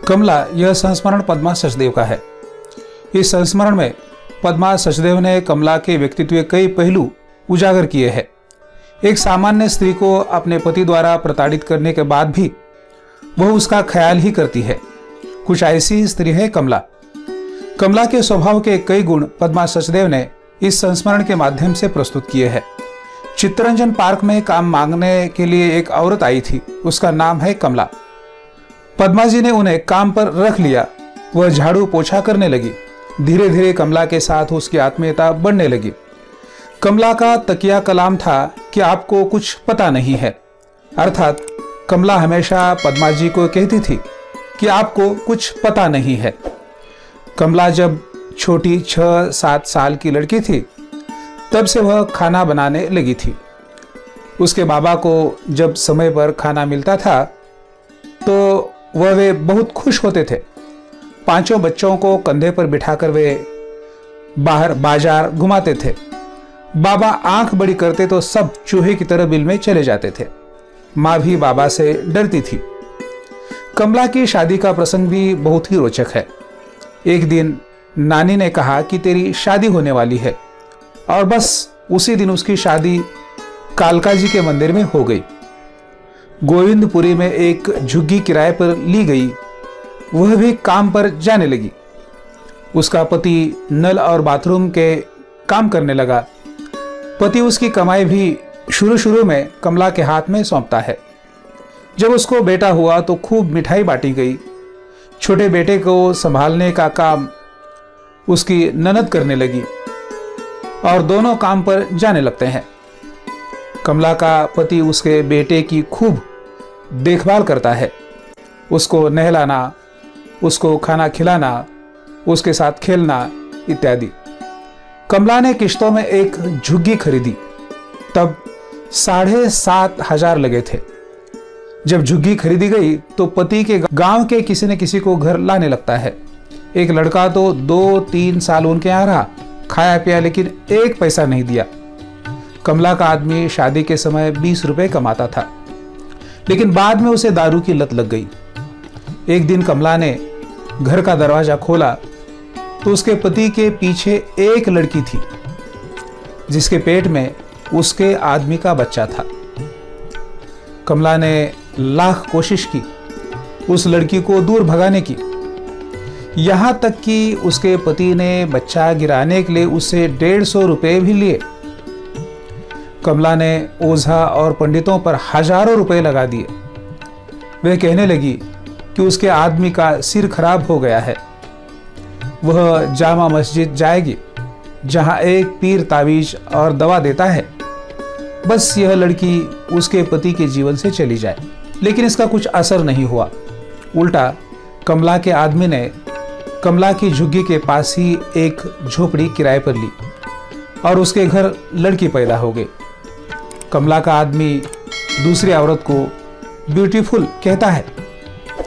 कमला यह संस्मरण पद्मा सचदेव का है। इस संस्मरण में पद्मा सचदेव ने कमला के व्यक्तित्व के कई पहलू उजागर किए हैं। एक सामान्य स्त्री को अपने पति द्वारा प्रताड़ित करने के बाद भी वह उसका ख्याल ही करती है, कुछ ऐसी स्त्री है कमला। कमला के स्वभाव के कई गुण पद्मा सचदेव ने इस संस्मरण के माध्यम से प्रस्तुत किए हैं। चित्तरंजन पार्क में काम मांगने के लिए एक औरत आई थी, उसका नाम है कमला। पद्मा जी ने उन्हें काम पर रख लिया। वह झाड़ू पोछा करने लगी। धीरे धीरे कमला के साथ उसकी आत्मीयता बढ़ने लगी। कमला का तकिया कलाम था कि आपको कुछ पता नहीं है, अर्थात कमला हमेशा पद्मा जी को कहती थी कि आपको कुछ पता नहीं है। कमला जब छोटी 6-7 साल की लड़की थी तब से वह खाना बनाने लगी थी। उसके बाबा को जब समय पर खाना मिलता था तो वे बहुत खुश होते थे। 5 बच्चों को कंधे पर बिठाकर वे बाहर बाजार घुमाते थे। बाबा आंख बड़ी करते तो सब चूहे की तरह बिल में चले जाते थे। माँ भी बाबा से डरती थी। कमला की शादी का प्रसंग भी बहुत ही रोचक है। एक दिन नानी ने कहा कि तेरी शादी होने वाली है, और बस उसी दिन उसकी शादी कालका जी के मंदिर में हो गई। गोविंदपुरी में एक झुग्गी किराए पर ली गई। वह भी काम पर जाने लगी। उसका पति नल और बाथरूम के काम करने लगा। पति उसकी कमाई भी शुरू में कमला के हाथ में सौंपता है। जब उसको बेटा हुआ तो खूब मिठाई बांटी गई। छोटे बेटे को संभालने का काम उसकी ननद करने लगी और दोनों काम पर जाने लगते हैं। कमला का पति उसके बेटे की खूब देखभाल करता है, उसको नहलाना, उसको खाना खिलाना, उसके साथ खेलना इत्यादि। कमला ने किश्तों में एक झुग्गी खरीदी, तब 7,500 लगे थे। जब झुग्गी खरीदी गई तो पति के गांव के किसी न किसी को घर लाने लगता है। एक लड़का तो 2-3 साल उनके यहाँ रहा, खाया पिया, लेकिन एक पैसा नहीं दिया। कमला का आदमी शादी के समय 20 रुपए कमाता था, लेकिन बाद में उसे दारू की लत लग गई। एक दिन कमला ने घर का दरवाजा खोला तो उसके पति के पीछे एक लड़की थी जिसके पेट में उसके आदमी का बच्चा था। कमला ने लाख कोशिश की उस लड़की को दूर भगाने की, यहां तक कि उसके पति ने बच्चा गिराने के लिए उससे 150 रुपए भी लिए। कमला ने ओझा और पंडितों पर हजारों रुपए लगा दिए। वह कहने लगी कि उसके आदमी का सिर खराब हो गया है, वह जामा मस्जिद जाएगी जहां एक पीर तावीज और दवा देता है, बस यह लड़की उसके पति के जीवन से चली जाए। लेकिन इसका कुछ असर नहीं हुआ। उल्टा कमला के आदमी ने कमला की झुग्गी के पास ही एक झोपड़ी किराए पर ली और उसके घर लड़की पैदा हो गई। कमला का आदमी दूसरी औरत को ब्यूटीफुल कहता है।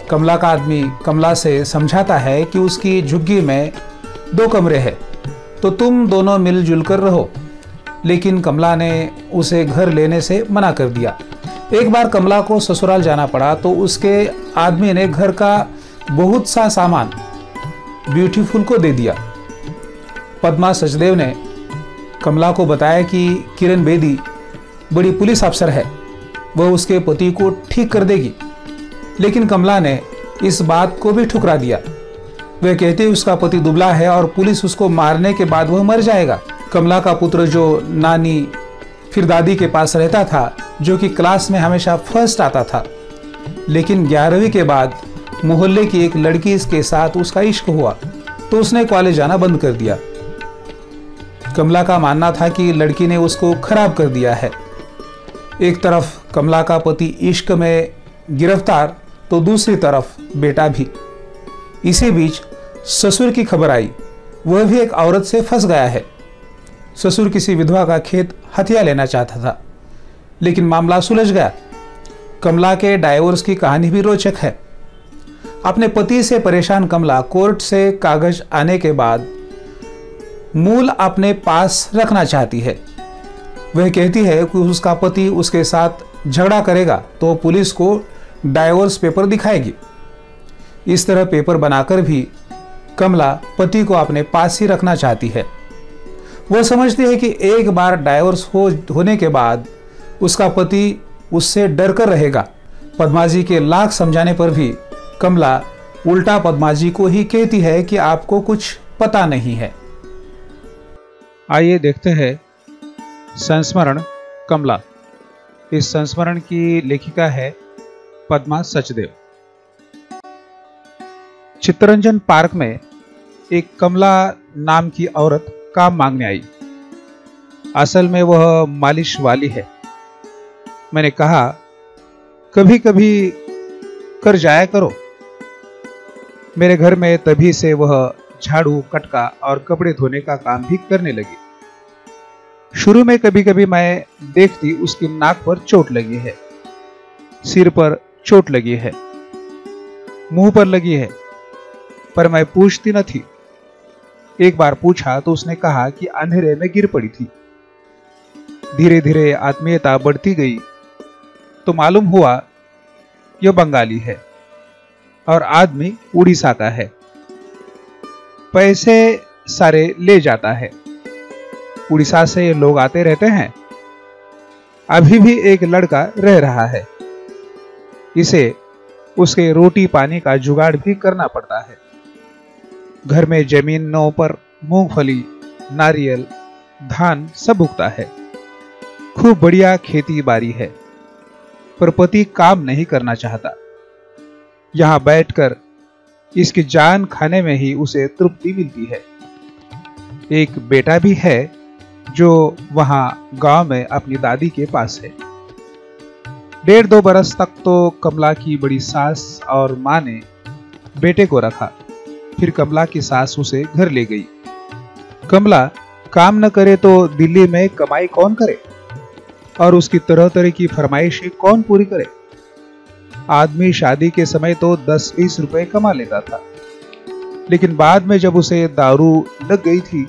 कमला का आदमी कमला से समझाता है कि उसकी झुग्गी में 2 कमरे हैं तो तुम दोनों मिलजुल कर रहो, लेकिन कमला ने उसे घर लेने से मना कर दिया। एक बार कमला को ससुराल जाना पड़ा तो उसके आदमी ने घर का बहुत सा सामान ब्यूटीफुल को दे दिया। पद्मा सचदेव ने कमला को बताया कि किरण बेदी बड़ी पुलिस अफसर है, वह उसके पति को ठीक कर देगी। लेकिन कमला ने इस बात को भी ठुकरा दिया। वह कहती उसका पति दुबला है और पुलिस उसको मारने के बाद वह मर जाएगा। कमला का पुत्र जो नानी फिर दादी के पास रहता था, जो कि क्लास में हमेशा फर्स्ट आता था, लेकिन 11वीं के बाद मोहल्ले की एक लड़की के साथ उसका इश्क हुआ तो उसने कॉलेज जाना बंद कर दिया। कमला का मानना था कि लड़की ने उसको खराब कर दिया है। एक तरफ कमला का पति इश्क में गिरफ्तार तो दूसरी तरफ बेटा भी। इसी बीच ससुर की खबर आई, वह भी एक औरत से फंस गया है। ससुर किसी विधवा का खेत हथिया लेना चाहता था, लेकिन मामला सुलझ गया। कमला के डाइवोर्स की कहानी भी रोचक है। अपने पति से परेशान कमला कोर्ट से कागज आने के बाद मूल अपने पास रखना चाहती है। वह कहती है कि उसका पति उसके साथ झगड़ा करेगा तो पुलिस को डाइवोर्स पेपर दिखाएगी। इस तरह पेपर बनाकर भी कमला पति को अपने पास ही रखना चाहती है। वह समझती है कि एक बार डाइवोर्स होने के बाद उसका पति उससे डर कर रहेगा। पद्मा जी के लाख समझाने पर भी कमला उल्टा पद्मा जी को ही कहती है कि आपको कुछ पता नहीं है। आइए देखते हैं संस्मरण कमला। इस संस्मरण की लेखिका है पद्मा सचदेव। चित्तरंजन पार्क में एक कमला नाम की औरत काम मांगने आई। असल में वह मालिश वाली है। मैंने कहा, कभी कभी कर जाया करो। मेरे घर में तभी से वह झाड़ू, कटका और कपड़े धोने का काम भी करने लगी। शुरू में कभी कभी मैं देखती उसकी नाक पर चोट लगी है, सिर पर चोट लगी है, मुंह पर लगी है, पर मैं पूछती न थी। एक बार पूछा तो उसने कहा कि अंधेरे में गिर पड़ी थी। धीरे धीरे आत्मीयता बढ़ती गई तो मालूम हुआ यह बंगाली है और आदमी उड़ीसा का है। पैसे सारे ले जाता है। उड़ीसा से लोग आते रहते हैं। अभी भी एक लड़का रह रहा है। इसे उसके रोटी पानी का जुगाड़ भी करना पड़ता है। घर में जमीनों पर मूंगफली, नारियल, धान सब उगता है। खूब बढ़िया खेती बाड़ी है, पर पति काम नहीं करना चाहता। यहां बैठकर इसकी जान खाने में ही उसे तृप्ति मिलती है। एक बेटा भी है जो वहां गांव में अपनी दादी के पास है। 1.5-2 बरस तक तो कमला की बड़ी सास और मां ने बेटे को रखा। फिर कमला की सास उसे घर ले गई। कमला काम न करे तो दिल्ली में कमाई कौन करे और उसकी तरह तरह की फरमाइशें कौन पूरी करे। आदमी शादी के समय तो 10-20 रुपए कमा लेता था, लेकिन बाद में जब उसे दारू लग गई थी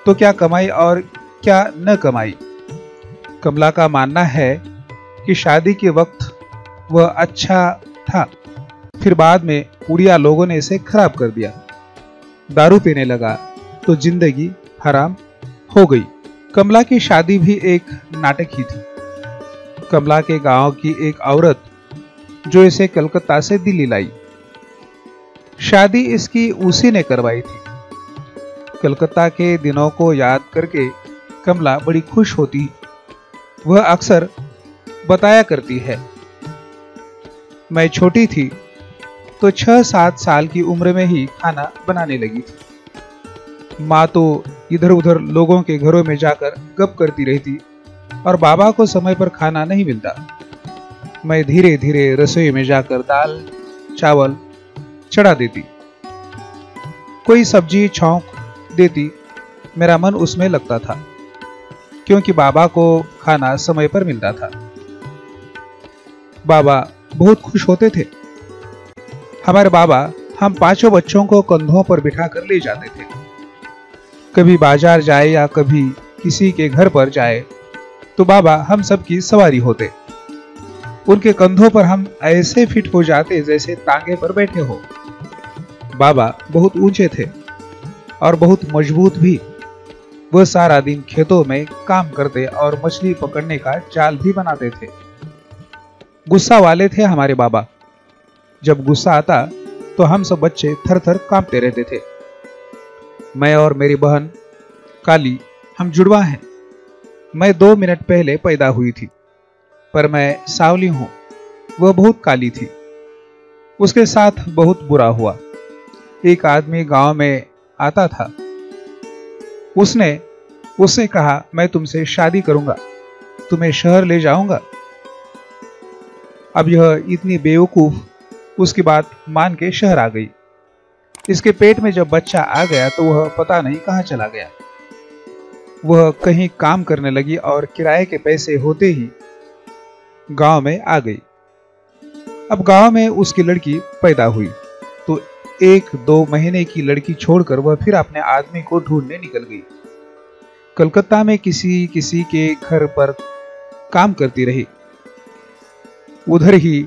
तो क्या कमाई और क्या न कमाई। कमला का मानना है कि शादी के वक्त वह अच्छा था, फिर बाद में उड़िया लोगों ने इसे खराब कर दिया। दारू पीने लगा तो जिंदगी हराम हो गई। कमला की शादी भी एक नाटक ही थी। कमला के गांव की एक औरत जो इसे कलकत्ता से दिल्ली लाई। शादी इसकी उसी ने करवाई थी। कलकत्ता के दिनों को याद करके कमला बड़ी खुश होती। वह अक्सर बताया करती है, मैं छोटी थी तो 6-7 साल की उम्र में ही खाना बनाने लगी थी। माँ तो इधर उधर लोगों के घरों में जाकर गप करती रहती और बाबा को समय पर खाना नहीं मिलता। मैं धीरे धीरे रसोई में जाकर दाल चावल चढ़ा देती, कोई सब्जी छौंक देती। मेरा मन उसमें लगता था क्योंकि बाबा को खाना समय पर मिलता था। बाबा बहुत खुश होते थे। हमारे बाबा हम 5 बच्चों को कंधों पर बिठाकर ले जाते थे। कभी बाजार जाए या कभी किसी के घर पर जाए तो बाबा हम सबकी सवारी होते। उनके कंधों पर हम ऐसे फिट हो जाते जैसे तांगे पर बैठे हो। बाबा बहुत ऊंचे थे और बहुत मजबूत भी। वह सारा दिन खेतों में काम करते और मछली पकड़ने का जाल भी बनाते थे। गुस्सा वाले थे हमारे बाबा। जब गुस्सा आता तो हम सब बच्चे थर थर कांपते रहते थे। मैं और मेरी बहन काली, हम जुड़वा हैं। मैं 2 मिनट पहले पैदा हुई थी, पर मैं सावली हूं। वह बहुत काली थी। उसके साथ बहुत बुरा हुआ। एक आदमी गांव में आता था। उसने कहा, मैं तुमसे शादी करूंगा, तुम्हें शहर ले जाऊंगा। अब यह इतनी बेवकूफ उसकी बात मान के शहर आ गई। इसके पेट में जब बच्चा आ गया तो वह पता नहीं कहां चला गया। वह कहीं काम करने लगी और किराए के पैसे होते ही गांव में आ गई। अब गांव में उसकी लड़की पैदा हुई तो 1-2 महीने की लड़की छोड़कर वह फिर अपने आदमी को ढूंढने निकल गई। कलकत्ता में किसी के घर पर काम करती रही। उधर ही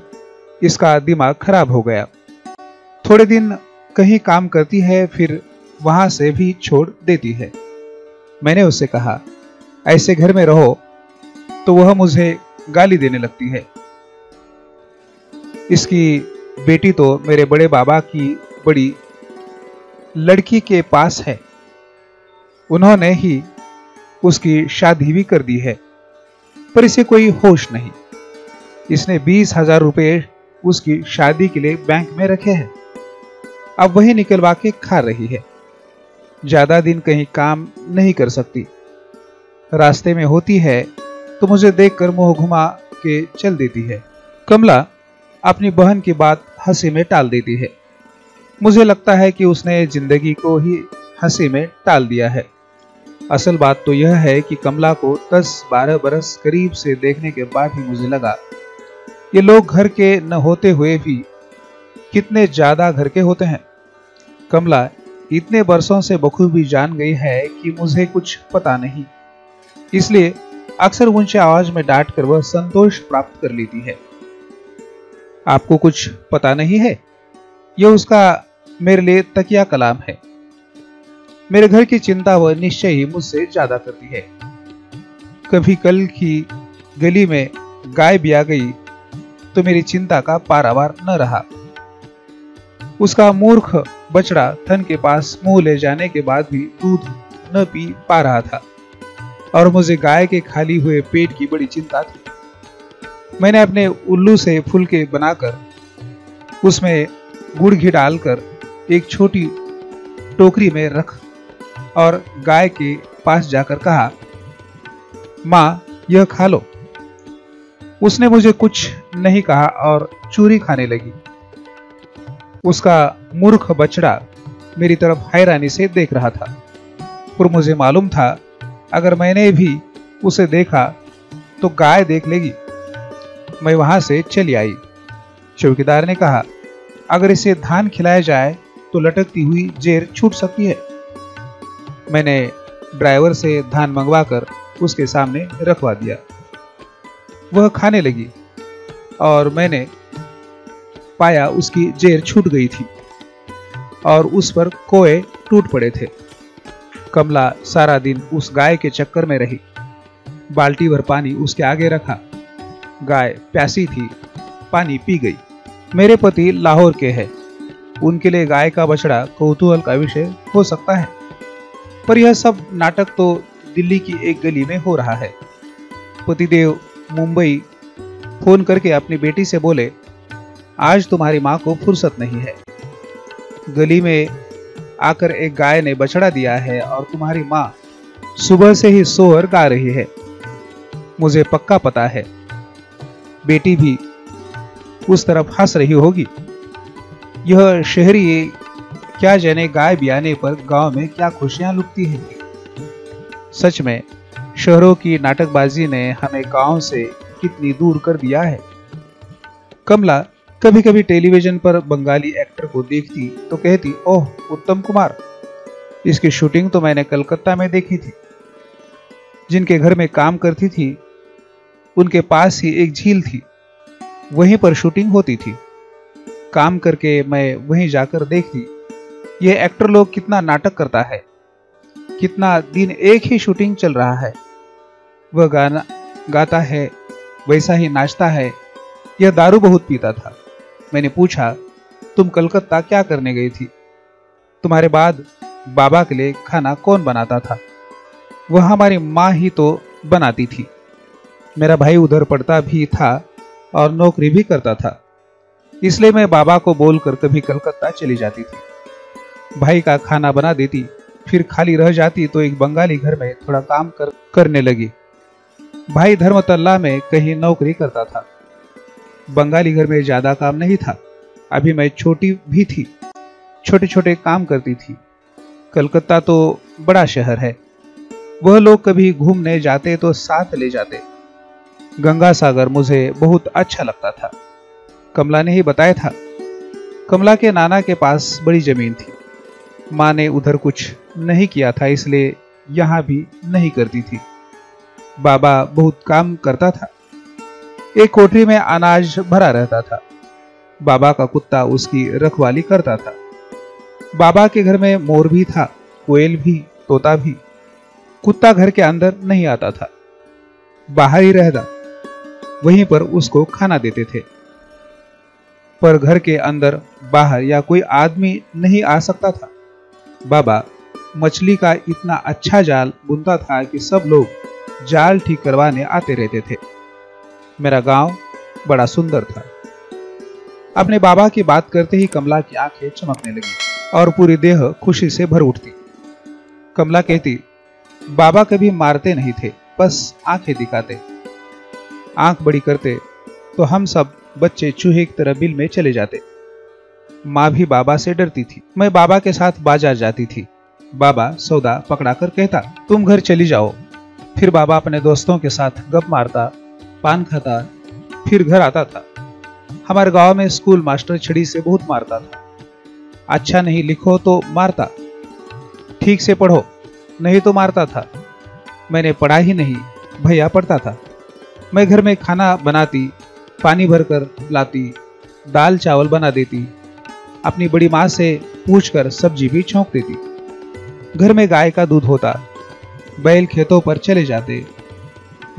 इसका दिमाग खराब हो गया। थोड़े दिन कहीं काम करती है, फिर वहां से भी छोड़ देती है। मैंने उससे कहा, ऐसे घर में रहो, तो वह मुझे गाली देने लगती है। इसकी बेटी तो मेरे बड़े बाबा की बड़ी लड़की के पास है, उन्होंने ही उसकी शादी भी कर दी है, पर इसे कोई होश नहीं। इसने 20,000 रुपये उसकी शादी के लिए बैंक में रखे हैं, अब वही निकलवा के खा रही है। ज्यादा दिन कहीं काम नहीं कर सकती, रास्ते में होती है तो मुझे देखकर मुंह घुमा के चल देती है। कमला अपनी बहन की बात हंसी में टाल देती है। मुझे लगता है कि उसने जिंदगी को ही हंसी में टाल दिया है। असल बात तो यह है कि कमला को 10-12 बरस करीब से देखने के बाद ही मुझे लगा ये लोग घर के न होते हुए भी कितने ज्यादा घर के होते हैं। कमला इतने बरसों से बखूबी जान गई है कि मुझे कुछ पता नहीं, इसलिए अक्सर ऊंचे आवाज में डांट कर वह संतोष प्राप्त कर लेती है। आपको कुछ पता नहीं है, यह उसका मेरे लिए तकिया कलाम है। मेरे घर की चिंता वह निश्चय ही मुझसे ज्यादा करती है। कभी कल की गली में गाय ब्याह गई तो मेरी चिंता का पारावार न रहा। उसका मूर्ख बछड़ा थन के पास मुंह ले जाने के बाद भी दूध न पी पा रहा था और मुझे गाय के खाली हुए पेट की बड़ी चिंता थी। मैंने अपने उल्लू से फुलके बनाकर उसमें गुड़ घी डालकर एक छोटी टोकरी में रख और गाय के पास जाकर कहा, माँ यह खा लो। उसने मुझे कुछ नहीं कहा और चूरी खाने लगी। उसका मूर्ख बछड़ा मेरी तरफ हैरानी से देख रहा था और मुझे मालूम था अगर मैंने भी उसे देखा तो गाय देख लेगी। मैं वहां से चली आई। चौकीदार ने कहा, अगर इसे धान खिलाया जाए तो लटकती हुई जेर छूट सकती है। मैंने ड्राइवर से धान मंगवाकर उसके सामने रखवा दिया। वह खाने लगी और मैंने पाया उसकी जेर छूट गई थी और उस पर कोए टूट पड़े थे। कमला सारा दिन उस गाय के चक्कर में रही। बाल्टी भर पानी उसके आगे रखा। गाय प्यासी थी, पानी पी गई। मेरे पति लाहौर के हैं, उनके लिए गाय का बछड़ा कौतूहल का विषय हो सकता है, पर यह सब नाटक तो दिल्ली की एक गली में हो रहा है। पतिदेव मुंबई फोन करके अपनी बेटी से बोले, आज तुम्हारी माँ को फुर्सत नहीं है। गली में आकर एक गाय ने बछड़ा दिया है और तुम्हारी माँ सुबह से ही सोहर गा रही है। मुझे पक्का पता है बेटी भी उस तरफ हंस रही होगी। यह शहरी क्या जाने गाय ब्याने पर गांव में क्या खुशियां लुटती हैं। सच में शहरों की नाटकबाजी ने हमें गांव से कितनी दूर कर दिया है। कमला कभी कभी टेलीविजन पर बंगाली एक्टर को देखती तो कहती, ओह उत्तम कुमार, इसकी शूटिंग तो मैंने कलकत्ता में देखी थी। जिनके घर में काम करती थी उनके पास ही एक झील थी, वहीं पर शूटिंग होती थी। काम करके मैं वहीं जाकर देखती, यह एक्टर लोग कितना नाटक करता है, कितना दिन एक ही शूटिंग चल रहा है। वह गाना गाता है, वैसा ही नाचता है। यह दारू बहुत पीता था। मैंने पूछा, तुम कलकत्ता क्या करने गई थी? तुम्हारे बाद बाबा के लिए खाना कौन बनाता था? वह हमारी माँ ही तो बनाती थी। मेरा भाई उधर पढ़ता भी था और नौकरी भी करता था, इसलिए मैं बाबा को बोलकर कभी कलकत्ता चली जाती थी। भाई का खाना बना देती, फिर खाली रह जाती तो एक बंगाली घर में थोड़ा काम करने लगी। भाई धर्मतल्ला में कहीं नौकरी करता था। बंगाली घर में ज्यादा काम नहीं था। अभी मैं छोटी भी थी, छोटे छोटे काम करती थी। कलकत्ता तो बड़ा शहर है। वह लोग कभी घूमने जाते तो साथ ले जाते। गंगा सागर मुझे बहुत अच्छा लगता था। कमला ने ही बताया था। कमला के नाना के पास बड़ी जमीन थी। माँ ने उधर कुछ नहीं किया था, इसलिए यहाँ भी नहीं करती थी। बाबा बहुत काम करता था। एक कोठरी में अनाज भरा रहता था। बाबा का कुत्ता उसकी रखवाली करता था। बाबा के घर में मोर भी था, कोयल भी, तोता भी। कुत्ता घर के अंदर नहीं आता था, बाहर ही रहता। वहीं पर उसको खाना देते थे, पर घर के अंदर बाहर या कोई आदमी नहीं आ सकता था। बाबा मछली का इतना अच्छा जाल बुनता था कि सब लोग जाल ठीक करवाने आते रहते थे। मेरा गांव बड़ा सुंदर था। अपने बाबा की बात करते ही कमला की आंखें चमकने लगी और पूरी देह खुशी से भर उठती। कमला कहती, बाबा कभी मारते नहीं थे, बस आंखें दिखाते। आंख बड़ी करते तो हम सब बच्चे चूहे की तरह बिल में चले जाते। माँ भी बाबा से डरती थी। मैं बाबा के साथ बाजार जाती थी। बाबा सौदा पकड़ाकर कहता, तुम घर चली जाओ। फिर बाबा अपने दोस्तों के साथ गप मारता, पान खाता, फिर घर आता था। हमारे गांव में स्कूल मास्टर छड़ी से बहुत मारता था। अच्छा नहीं लिखो तो मारता, ठीक से पढ़ो नहीं तो मारता था। मैंने पढ़ा ही नहीं, भैया पढ़ता था। मैं घर में खाना बनाती, पानी भरकर लाती, दाल चावल बना देती। अपनी बड़ी माँ से पूछकर सब्जी भी छौंक देती। घर में गाय का दूध होता, बैल खेतों पर चले जाते।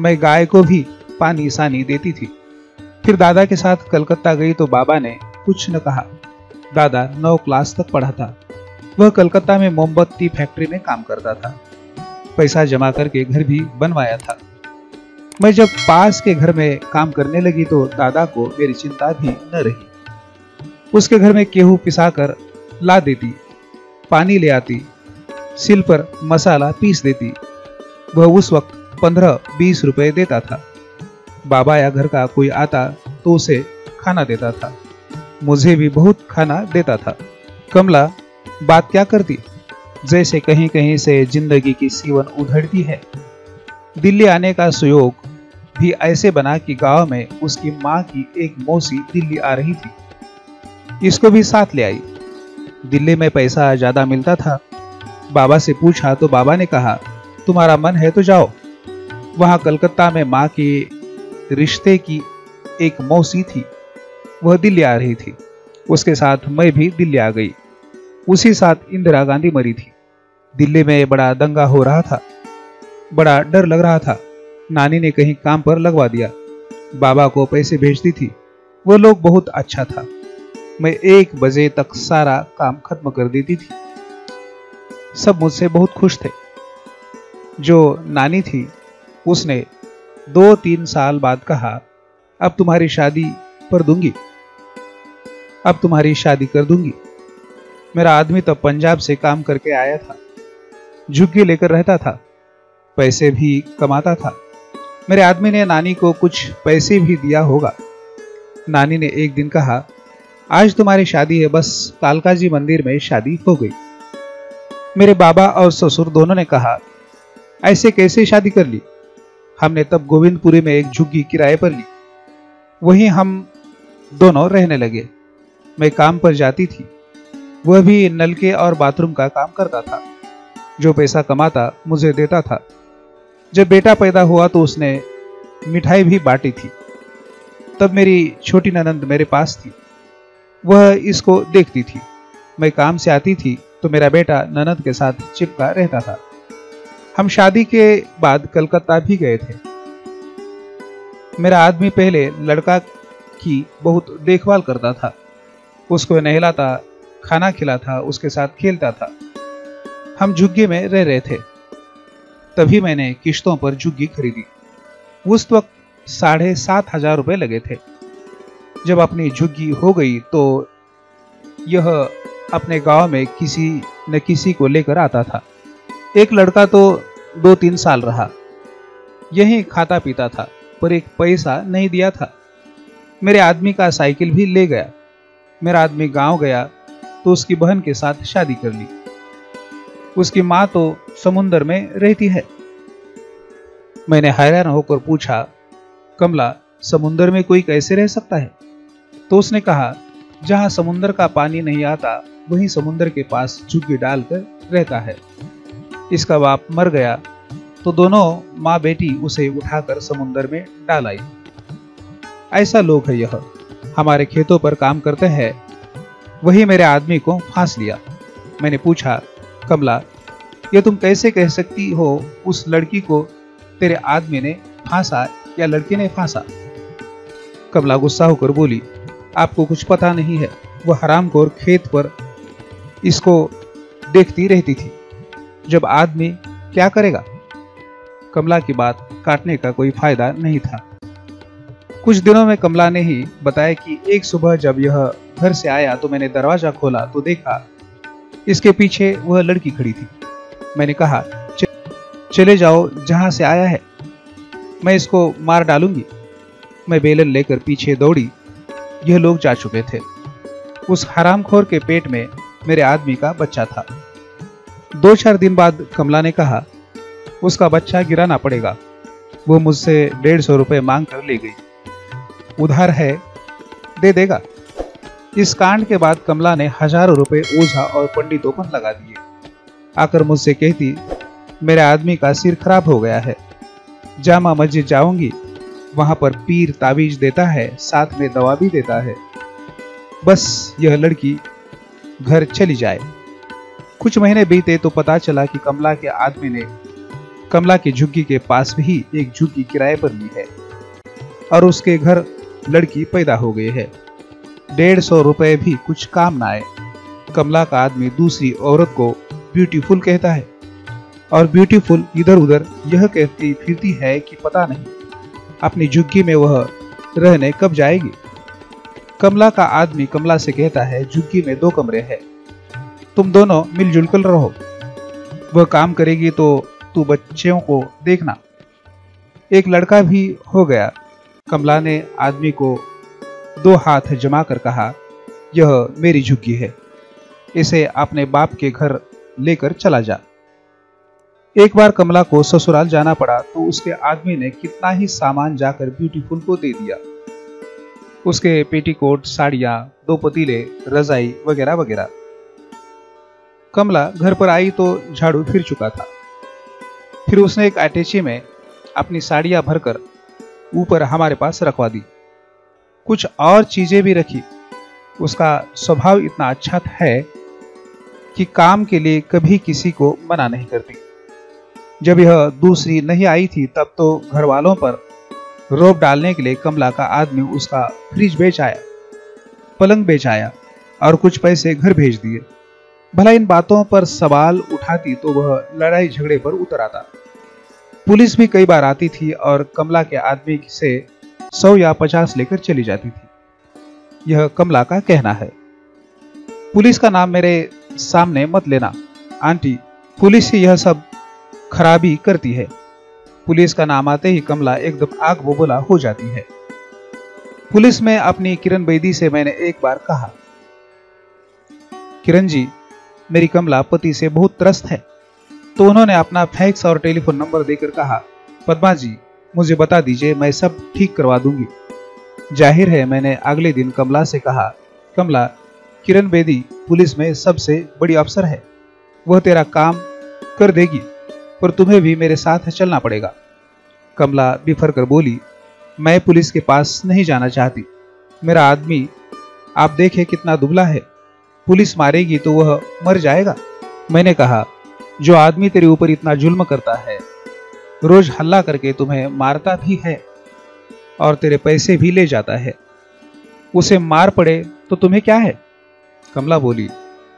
मैं गाय को भी पानी सानी देती थी। फिर दादा के साथ कलकत्ता गई तो बाबा ने कुछ न कहा। दादा 9 क्लास तक पढ़ा था। वह कलकत्ता में मोमबत्ती फैक्ट्री में काम करता था। पैसा जमा करके घर भी बनवाया था। मैं जब पास के घर में काम करने लगी तो दादा को मेरी चिंता भी न रही। उसके घर में गेहूं पिसाकर ला देती, पानी ले आती, सिल पर मसाला पीस देती। वह उस वक्त 15-20 रुपए देता था। बाबा या घर का कोई आता तो उसे खाना देता था। मुझे भी बहुत खाना देता था। कमला बात क्या करती, जैसे कहीं कहीं से जिंदगी की सीवन उधड़ती है। दिल्ली आने का सुयोग भी ऐसे बना कि गांव में उसकी माँ की एक मौसी दिल्ली आ रही थी। इसको भी साथ ले आई। दिल्ली में पैसा ज्यादा मिलता था। बाबा से पूछा तो बाबा ने कहा, तुम्हारा मन है तो जाओ। वहां कलकत्ता में माँ की रिश्ते की एक मौसी थी, वह दिल्ली आ रही थी। उसके साथ मैं भी दिल्ली आ गई। उसी साथ इंदिरा गांधी मरी थी। दिल्ली में बड़ा दंगा हो रहा था। बड़ा डर लग रहा था। नानी ने कहीं काम पर लगवा दिया। बाबा को पैसे भेजती थी। वो लोग बहुत अच्छा था। मैं 1 बजे तक सारा काम खत्म कर देती थी। सब मुझसे बहुत खुश थे। जो नानी थी उसने 2-3 साल बाद कहा, अब तुम्हारी शादी पर दूंगी, अब तुम्हारी शादी कर दूंगी। मेरा आदमी तो पंजाब से काम करके आया था। झुग्गी लेकर रहता था, पैसे भी कमाता था। मेरे आदमी ने नानी को कुछ पैसे भी दिया होगा। नानी ने एक दिन कहा, आज तुम्हारी शादी है, बस कालका जी मंदिर में शादी हो गई। मेरे बाबा और ससुर दोनों ने कहा, ऐसे कैसे शादी कर ली? हमने तब गोविंदपुरी में एक झुग्गी किराए पर ली। वहीं हम दोनों रहने लगे। मैं काम पर जाती थी, वह भी नलके और बाथरूम का काम करता था। जो पैसा कमाता मुझे देता था। जब बेटा पैदा हुआ तो उसने मिठाई भी बांटी थी। तब मेरी छोटी ननंद मेरे पास थी, वह इसको देखती थी। मैं काम से आती थी तो मेरा बेटा ननंद के साथ चिपका रहता था। हम शादी के बाद कलकत्ता भी गए थे। मेरा आदमी पहले लड़का की बहुत देखभाल करता था। उसको नहलाता, खाना खिलाता, उसके साथ खेलता था। हम झुग्गी में रह रहे थे। तभी मैंने किश्तों पर झुग्गी खरीदी। उस वक्त 7,500 रुपए लगे थे। जब अपनी झुग्गी हो गई तो यह अपने गांव में किसी न किसी को लेकर आता था। एक लड़का तो 2-3 साल रहा। यहीं खाता पीता था, पर एक पैसा नहीं दिया था। मेरे आदमी का साइकिल भी ले गया। मेरा आदमी गांव गया तो उसकी बहन के साथ शादी कर ली। उसकी माँ तो समुंदर में रहती है। मैंने हैरान होकर पूछा, कमला, समुंदर में कोई कैसे रह सकता है? तो उसने कहा, जहां समुंदर का पानी नहीं आता वहीं समुंदर के पास झुग्गी डालकर रहता है। इसका बाप मर गया तो दोनों माँ बेटी उसे उठाकर समुंदर में डाल आई। ऐसा लोग है यह। हमारे खेतों पर काम करते हैं, वही मेरे आदमी को फांस लिया। मैंने पूछा, कमला, ये तुम कैसे कह सकती हो उस लड़की को तेरे आदमी ने फांसा या लड़की ने फांसा? कमला गुस्सा होकर बोली, आपको कुछ पता नहीं है, वह हरामखोर खेत पर इसको देखती रहती थी। जब आदमी क्या करेगा? कमला की बात काटने का कोई फायदा नहीं था। कुछ दिनों में कमला ने ही बताया कि एक सुबह जब यह घर से आया तो मैंने दरवाजा खोला तो देखा इसके पीछे वह लड़की खड़ी थी। मैंने कहा, चले जाओ जहां से आया है, मैं इसको मार डालूंगी। मैं बेलन लेकर पीछे दौड़ी। यह लोग जा चुके थे। उस हरामखोर के पेट में मेरे आदमी का बच्चा था। 2-4 दिन बाद कमला ने कहा, उसका बच्चा गिराना पड़ेगा। वो मुझसे 150 रुपये मांग कर ले गई। उधार है, दे देगा। इस कांड के बाद कमला ने हजारों रुपए ओझा और पंडितों पर लगा दिए। आकर मुझसे कहती, मेरे आदमी का सिर खराब हो गया है, जामा मस्जिद जाऊंगी, वहां पर पीर ताबीज देता है, साथ में दवा भी देता है, बस यह लड़की घर चली जाए। कुछ महीने बीते तो पता चला कि कमला के आदमी ने कमला की झुग्गी के पास भी एक झुग्गी किराए पर ली है और उसके घर लड़की पैदा हो गई है। 150 रुपए भी कुछ काम ना आए। कमला का आदमी दूसरी औरत को ब्यूटीफुल कहता है और ब्यूटीफुल इधर उधर यह कहती फिरती है कि पता नहीं अपनी झुग्गी में वह रहने कब जाएगी। कमला का आदमी कमला से कहता है, झुग्गी में 2 कमरे हैं, तुम दोनों मिलजुल कर रहो, वह काम करेगी तो तू बच्चों को देखना। एक लड़का भी हो गया। कमला ने आदमी को 2 हाथ जमा कर कहा, यह मेरी झुग्गी है, इसे अपने बाप के घर लेकर चला जा। एक बार कमला को ससुराल जाना पड़ा तो उसके आदमी ने कितना ही सामान जाकर ब्यूटीफुल को दे दिया। उसके पेटीकोट, साड़ियां, 2 पतीले, रजाई वगैरह वगैरह। कमला घर पर आई तो झाड़ू फिर चुका था। फिर उसने एक अटैची में अपनी साड़ियां भरकर ऊपर हमारे पास रखवा दी। कुछ और चीजें भी रखी। उसका स्वभाव इतना अच्छा है कि काम के लिए कभी किसी को मना नहीं करती। जब यह दूसरी नहीं आई थी तब तो घर वालों पर रोब डालने के लिए कमला का आदमी उसका फ्रिज बेच आया, पलंग बेच आया और कुछ पैसे घर भेज दिए। भला इन बातों पर सवाल उठाती तो वह लड़ाई झगड़े पर उतर आता। पुलिस भी कई बार आती थी और कमला के आदमी से 100 या 50 लेकर चली जाती थी। यह कमला का कहना है। पुलिस का नाम मेरे सामने मत लेना आंटी, पुलिस ही यह सब खराबी करती है। पुलिस का नाम आते ही कमला एकदम आग बबूला हो जाती है। पुलिस में अपनी किरण बेदी से मैंने एक बार कहा, किरण जी, मेरी कमला पति से बहुत त्रस्त है। तो उन्होंने अपना फैक्स और टेलीफोन नंबर देकर कहा, पद्मा जी, मुझे बता दीजिए, मैं सब ठीक करवा दूंगी। जाहिर है मैंने अगले दिन कमला से कहा, कमला, किरण बेदी पुलिस में सबसे बड़ी अफसर है, वह तेरा काम कर देगी, पर तुम्हें भी मेरे साथ चलना पड़ेगा। कमला बिफर कर बोली, मैं पुलिस के पास नहीं जाना चाहती। मेरा आदमी आप देखें कितना दुबला है, पुलिस मारेगी तो वह मर जाएगा। मैंने कहा, जो आदमी तेरे ऊपर इतना जुल्म करता है, रोज हल्ला करके तुम्हें मारता भी है और तेरे पैसे भी ले जाता है, उसे मार पड़े तो तुम्हें क्या है? कमला बोली,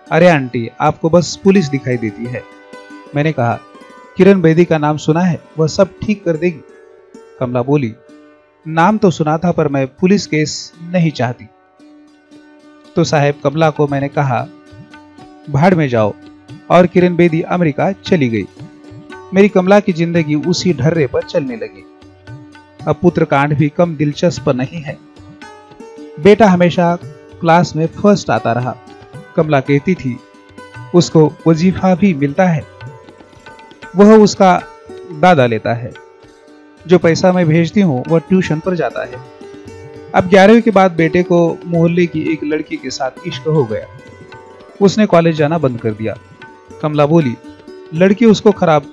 अरे आंटी, आपको बस पुलिस दिखाई देती है। मैंने कहा, किरण बेदी का नाम सुना है, वह सब ठीक कर देगी। कमला बोली, नाम तो सुना था पर मैं पुलिस केस नहीं चाहती। तो साहब, कमला को मैंने कहा, भाड़ में जाओ, और किरण बेदी अमेरिका चली गई। मेरी कमला की जिंदगी उसी ढर्रे पर चलने लगी। अब पुत्र कांड भी कम दिलचस्प नहीं है। बेटा हमेशा क्लास में फर्स्ट आता रहा। कमला कहती थी, उसको वजीफा भी मिलता है, वह उसका दादा लेता है। जो पैसा मैं भेजती हूँ वह ट्यूशन पर जाता है। अब 11वीं के बाद बेटे को मोहल्ले की एक लड़की के साथ इश्क हो गया। उसने कॉलेज जाना बंद कर दिया। कमला बोली, लड़की उसको खराब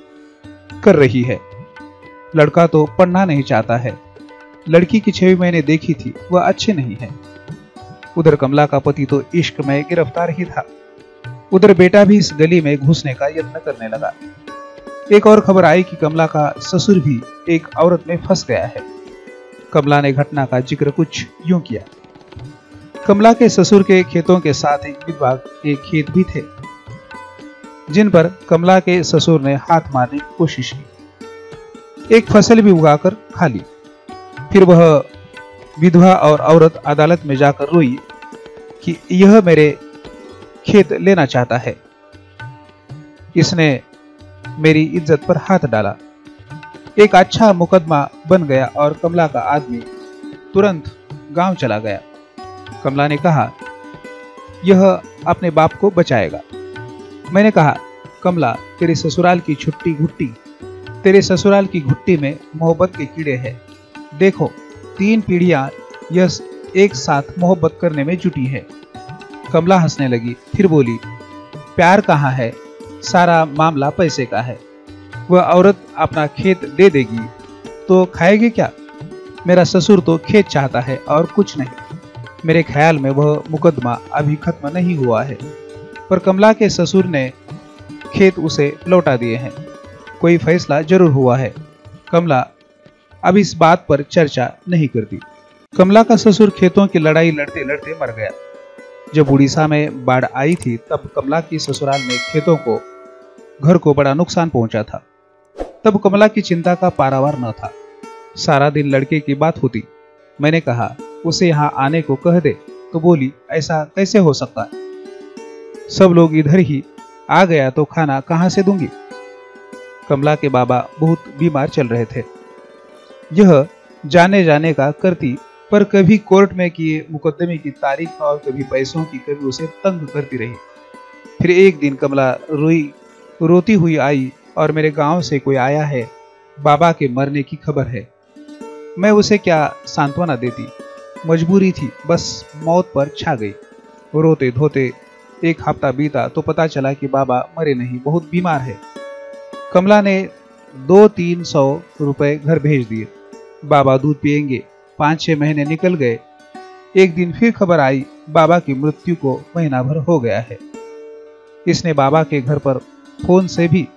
कर रही है, लड़का तो पढ़ना नहीं चाहता है। लड़की की 6 महीने देखी थी, वह अच्छी नहीं है। उधर कमला का पति तो इश्क में गिरफ्तार ही था। उधर बेटा भी इस गली में घुसने का यत्न करने लगा। एक और खबर आई कि कमला का ससुर भी एक औरत में फंस गया है। कमला ने घटना का जिक्र कुछ यूं किया। कमला के ससुर के खेतों के साथ एक विधवा के खेत भी थे, जिन पर कमला के ससुर ने हाथ मारने की कोशिश की। एक फसल भी उगाकर खा ली। फिर वह विधवा और औरत अदालत में जाकर रोई कि यह मेरे खेत लेना चाहता है, इसने मेरी इज्जत पर हाथ डाला। एक अच्छा मुकदमा बन गया और कमला का आदमी तुरंत गांव चला गया। कमला ने कहा यह अपने बाप को बचाएगा। मैंने कहा कमला, तेरे ससुराल की छुट्टी घुट्टी, तेरे ससुराल की घुट्टी में मोहब्बत के कीड़े हैं। देखो 3 पीढ़ियां यह एक साथ मोहब्बत करने में जुटी है। कमला हंसने लगी, फिर बोली प्यार कहाँ है, सारा मामला पैसे का है। वह औरत अपना खेत दे देगी तो खाएगी क्या? मेरा ससुर तो खेत चाहता है और कुछ नहीं। मेरे ख्याल में वह मुकदमा अभी खत्म नहीं हुआ है, पर कमला के ससुर ने खेत उसे लौटा दिए हैं। कोई फैसला जरूर हुआ है। कमला अब इस बात पर चर्चा नहीं करती। कमला का ससुर खेतों की लड़ाई लड़ते लड़ते मर गया। जब उड़ीसा में बाढ़ आई थी तब कमला की ससुराल में खेतों को, घर को बड़ा नुकसान पहुंचा था। तब कमला की चिंता का पारावार न था। सारा दिन लड़के की बात होती। मैंने कहा उसे यहाँ आने को कह दे, तो बोली ऐसा कैसे हो सकता है, सब लोग इधर ही आ गया तो खाना कहाँ से दूंगी। कमला के बाबा बहुत बीमार चल रहे थे। यह जाने जाने का करती, पर कभी कोर्ट में किए मुकदमे की तारीख और कभी पैसों की कभी उसे तंग करती रही। फिर एक दिन कमला रोती हुई आई और मेरे गांव से कोई आया है, बाबा के मरने की खबर है। मैं उसे क्या सांत्वना देती, मजबूरी थी, बस मौत पर छा गई। रोते धोते 1 हफ्ता बीता तो पता चला कि बाबा मरे नहीं, बहुत बीमार है। कमला ने 200-300 रुपए घर भेज दिए। बाबा दूध पिएंगे। 5-6 महीने निकल गए। एक दिन फिर खबर आई बाबा की मृत्यु को महीना भर हो गया है। इसने बाबा के घर पर फोन से भी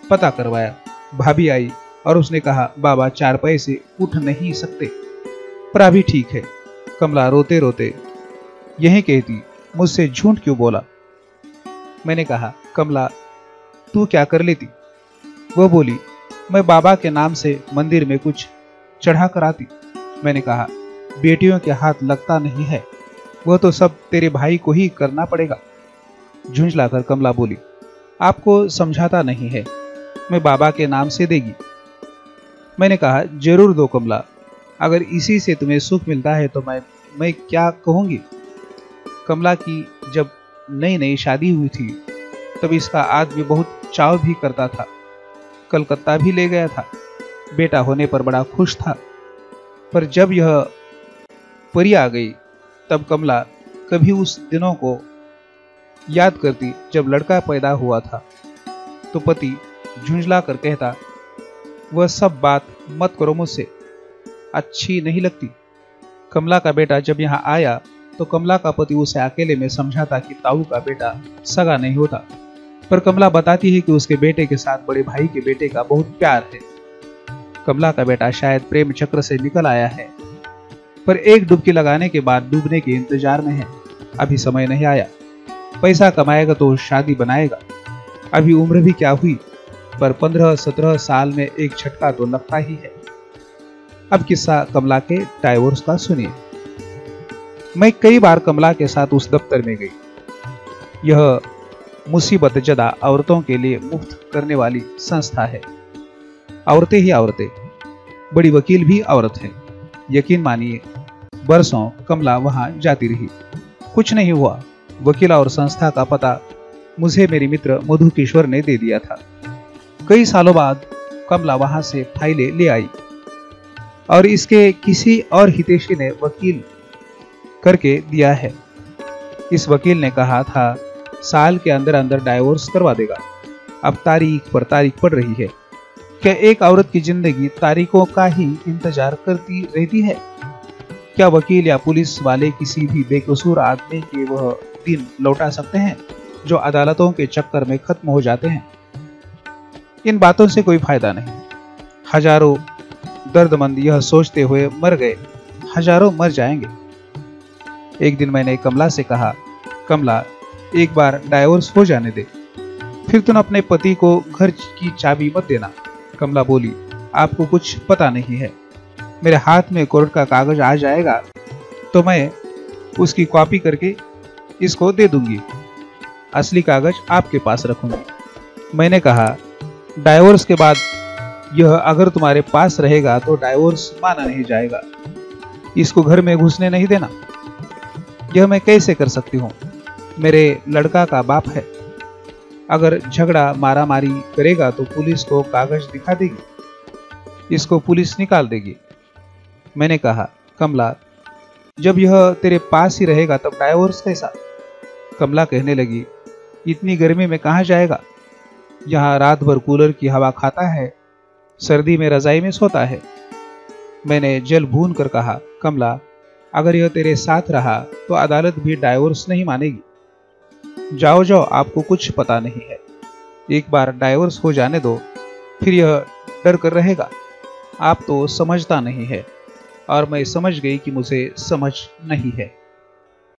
पता करवाया। भाभी आई और उसने कहा बाबा 4 पैसे उठ नहीं सकते, पर अभी ठीक है। कमला रोते रोते यही कहती, मुझसे झूठ क्यों बोला। मैंने कहा कमला तू क्या कर लेती। वह बोली मैं बाबा के नाम से मंदिर में कुछ चढ़ा कर आती। मैंने कहा बेटियों के हाथ लगता नहीं है, वह तो सब तेरे भाई को ही करना पड़ेगा। झुंझलाकर कमला बोली आपको समझाता नहीं है, मैं बाबा के नाम से देगी। मैंने कहा जरूर दो कमला, अगर इसी से तुम्हें सुख मिलता है तो मैं क्या कहूंगी। कमला की जब नई नई शादी हुई थी तब इसका आदमी बहुत चाव भी करता था। कलकत्ता भी ले गया था। बेटा होने पर बड़ा खुश था, पर जब यह परी आ गई तब कमला कभी उस दिनों को याद करती जब लड़का पैदा हुआ था, तो पति झुंझला कर कहता वह सब बात मत करो मुझसे, अच्छी नहीं लगती। कमला का बेटा जब यहाँ आया तो कमला का पति उसे अकेले में समझाता कि ताऊ का बेटा सगा नहीं होता, पर कमला बताती है कि उसके बेटे के साथ बड़े भाई के बेटे का बहुत प्यार है। कमला का बेटा शायद प्रेम चक्र से निकल आया है, पर एक डुबकी लगाने के बाद डूबने के इंतजार में है। अभी समय नहीं आया। पैसा कमाएगा तो शादी बनाएगा। अभी उम्र भी क्या हुई, पर 15-17 साल में एक झटका तो लगता ही है। अब किस्सा कमला के डाइवोर्स का सुनिए। मैं कई बार कमला के साथ उस दफ्तर में गई। यह मुसीबत जदा औरतों के लिए मुफ्त करने वाली संस्था है। औरतें ही औरतें, बड़ी वकील भी औरत है। यकीन मानिए बरसों कमला वहां जाती रही, कुछ नहीं हुआ। वकील और संस्था का पता मुझे मेरी मित्र मधु किशोर ने दे दिया था। कई सालों बाद कमला वहां से फाइलें ले आई और इसके किसी और हितैषी ने वकील करके दिया है। इस वकील ने कहा था साल के अंदर अंदर डाइवोर्स करवा देगा। अब तारीख पर तारीख पड़ रही है। क्या एक औरत की जिंदगी तारीखों का ही इंतजार करती रहती है? क्या वकील या पुलिस वाले किसी भी बेकसूर आदमी के वह दिन लौटा सकते हैं जो अदालतों के चक्कर में खत्म हो जाते हैं? इन बातों से कोई फायदा नहीं। हजारों दर्दमंद यह सोचते हुए मर गए, हजारों मर जाएंगे। एक दिन मैंने कमला से कहा, कमला, एक बार डाइवोर्स हो जाने दे, फिर तुम अपने पति को घर की चाबी मत देना। कमला बोली, आपको कुछ पता नहीं है, मेरे हाथ में कोर्ट का कागज आ जाएगा तो मैं उसकी कॉपी करके इसको दे दूंगी, असली कागज आपके पास रखूंगी। मैंने कहा, डाइवोर्स के बाद यह अगर तुम्हारे पास रहेगा तो डाइवोर्स माना नहीं जाएगा, इसको घर में घुसने नहीं देना। यह मैं कैसे कर सकती हूँ? मेरे लड़का का बाप है, अगर झगड़ा मारामारी करेगा तो पुलिस को कागज दिखा देगी, इसको पुलिस निकाल देगी। मैंने कहा, कमला, जब यह तेरे पास ही रहेगा तब डाइवोर्स कैसा? कमला कहने लगी, इतनी गर्मी में कहाँ जाएगा, यहाँ रात भर कूलर की हवा खाता है, सर्दी में रजाई में सोता है। मैंने जल भून कर कहा, कमला, अगर यह तेरे साथ रहा तो अदालत भी डाइवोर्स नहीं मानेगी। जाओ जाओ, आपको कुछ पता नहीं है, एक बार डाइवोर्स हो जाने दो, फिर यह डर कर रहेगा। आप तो समझता नहीं है, और मैं समझ गई कि मुझे समझ नहीं है।